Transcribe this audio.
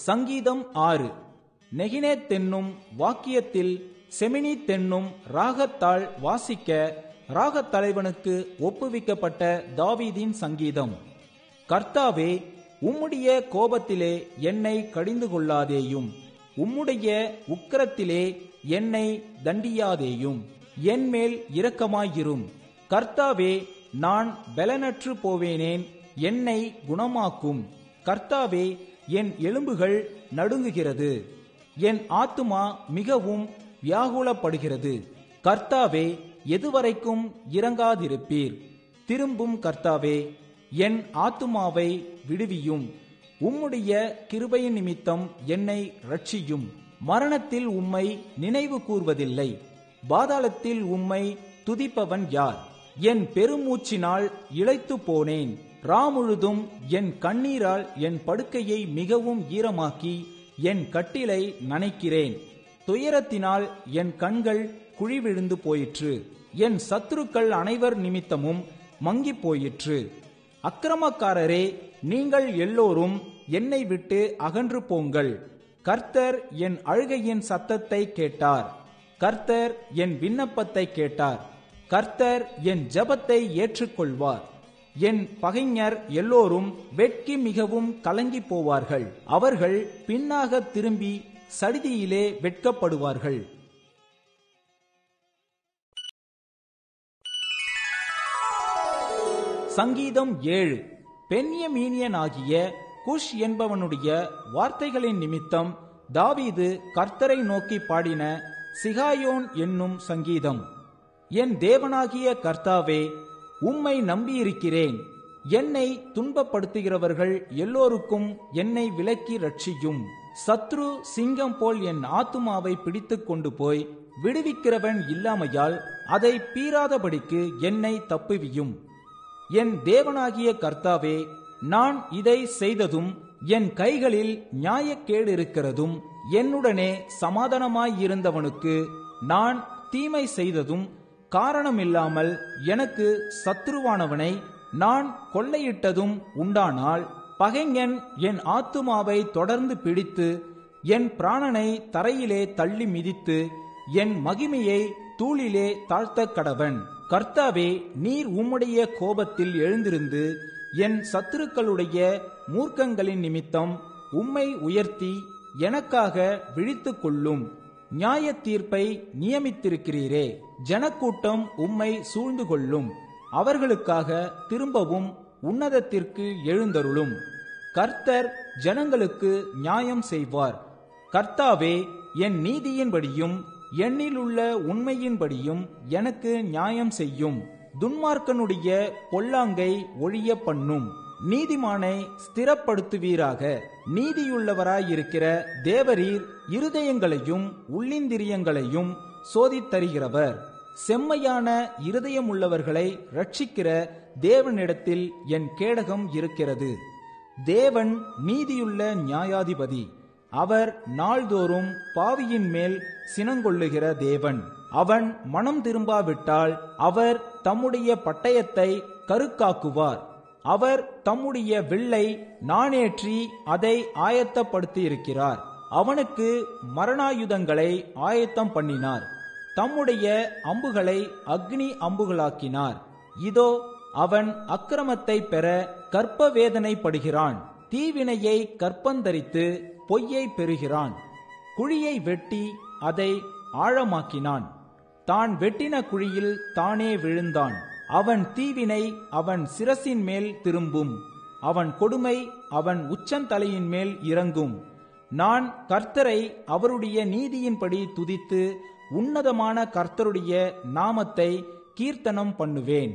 சங்கீதம் 6. நெகினேத் என்னும் வாக்கியத்தில் செமினித் என்னும் ராகத்தால் வாசிக்க ராகத் தலைவனுக்கு ஒப்புவிக்கப்பட்ட தாவீதின் சங்கீதம். கர்த்தாவே, உம்முடைய கோபத்திலே என்னை கடிந்து கொள்ளாதேயும், உம்முடைய உக்கிரத்திலே என்னை தண்டியாதேயும், என் மேல் இரக்கமாயிரும். கர்த்தாவே, நான் பலனற்று போவேனேன், என்னை குணமாக்கும். கர்த்தாவே, என் எலும்புகள் நடுங்குகிறது, என் ஆத்துமா மிகவும் வியாகுலப்படுகிறது. கர்த்தாவே, எதுவரைக்கும் இரங்காதிருப்பீர்? திரும்பும் கர்த்தாவே, என் ஆத்துமாவை விடுவியும். உம்முடைய கிருபையின் நிமித்தம் என்னை ரட்சியும். மரணத்தில் உம்மை நினைவு கூர்வதில்லை, பாதாளத்தில் உம்மை துதிப்பவன் யார்? என் பெருமூச்சினால் இளைத்து போனேன். முழுதும் என் கண்ணீரால் என் படுக்கையை மிகவும் ஈரமாக்கி என் கட்டிலை நனைக்கிறேன். துயரத்தினால் என் கண்கள் குழி விழுந்து போயிற்று, என் சத்துருக்கள் அனைவர் நிமித்தமும் மங்கி போயிற்று. அக்கிரமக்காரரே, நீங்கள் எல்லோரும் என்னை விட்டு அகன்று போங்கள். கர்த்தர் என் அழுகையின் சத்தத்தை கேட்டார், கர்த்தர் என் விண்ணப்பத்தை கேட்டார். கர்த்தர் என் ஜெபத்தை ஏற்றுக்கொள்வார். என் பகைஞர் எல்லோரும் வெட்கி மிகவும் கலங்கி போவார்கள். அவர்கள் பின்னாக திரும்பி சடிதியிலே வெட்கப்படுவார்கள். சங்கீதம் 7. பென்யமீனியனாகிய குஷ் என்பவனுடைய வார்த்தைகளின் நிமித்தம் தாவீது கர்த்தரை நோக்கி பாடின சிகாயோன் என்னும் சங்கீதம். என் தேவனாகிய கர்த்தாவே, உம்மை நம்பியிருக்கிறேன். என்னை துன்பப்படுத்துகிறவர்கள் எல்லோருக்கும் என்னை விலக்கி ரட்சியும். சத்ரு சிங்கம் போல் என் ஆத்துமாவை பிடித்து கொண்டு போய் விடுவிக்கிறவன் இல்லாமையால் அதை பீறாதபடிக்கு என்னை தப்புவியும். என் தேவனாகிய கர்த்தாவே, நான் இதை செய்ததும் என் கைகளில் நியாயக்கேடு இருக்கிறதும், என்னுடனே சமாதானமாயிருந்தவனுக்கு நான் தீமை செய்ததும் காரணமில்லாமல் எனக்கு சத்ருவானவனை நான் கொள்ளையிட்டதும் உண்டானால், பகைஞன் என் ஆத்துமாவை தொடர்ந்து பிடித்து என் பிராணனை தரையிலே தள்ளி மிதித்து என் மகிமையை தூளிலே தாழ்த்த கடவன். கர்த்தாவே, நீர் உம்முடைய கோபத்தில் எழுந்திருந்து என் சத்துருக்களுடைய மூர்க்கங்களின் நிமித்தம் உம்மை உயர்த்தி எனக்காக விழித்து கொள்ளும். நியாய தீர்ப்பை நியமித்திருக்கிறீரே. ஜனக்கூட்டம் உம்மை சூழ்ந்து கொள்ளும். அவர்களுக்காக திரும்பவும் உன்னதத்திற்கு எழுந்தருளும். கர்த்தர் ஜனங்களுக்கு நியாயம் செய்வார். கர்த்தாவே, என் நீதியின்படியும் என்னிலுள்ள உண்மையின்படியும் எனக்கு நியாயம் செய்யும். துன்மார்க்கனுடைய பொல்லாங்கை ஒழிய பண்ணும். நீதிமானை ஸ்திரப்படுத்துவீராக. நீதியுள்ளவராயிருக்கிற தேவரீர் இருதயங்களையும் உள்ளிந்திரியங்களையும் சோதித்தருகிறவர். செம்மையான இருதயமுள்ளவர்களை ரட்சிக்கிற தேவனிடத்தில் என் கேடகம் இருக்கிறது. தேவன் நீதியுள்ள நியாயாதிபதி. அவர் நாள்தோறும் பாவியின் மேல் சினங்கொள்ளுகிற தேவன். அவன் மனம் திரும்பாவிட்டால் அவர் தம்முடைய பட்டயத்தை கருக்காக்குவார். அவர் தம்முடைய வில்லை நாணேற்றி அதை ஆயத்தப்படுத்தியிருக்கிறார். அவனுக்கு மரணாயுதங்களை ஆயத்தம் பண்ணினார். தம்முடைய அம்புகளை அக்னி அம்புகளாக்கினார். இதோ, அவன் அக்கிரமத்தை பெற கற்ப வேதனைப்படுகிறான். தீவினையை கற்பந்தரித்து பொய்யை பெறுகிறான். குழியை வெட்டி அதை ஆழமாக்கினான். தான் வெட்டின குழியில் தானே விழுந்தான். அவன் தீவினை அவன் சிரசின் மேல் திரும்பும். அவன் கொடுமை அவன் உச்சந்தலையின் மேல் இறங்கும். நான் கர்த்தரை அவருடைய நீதியின்படி துதித்து உன்னதமான கர்த்தருடைய நாமத்தை கீர்த்தனம் பண்ணுவேன்.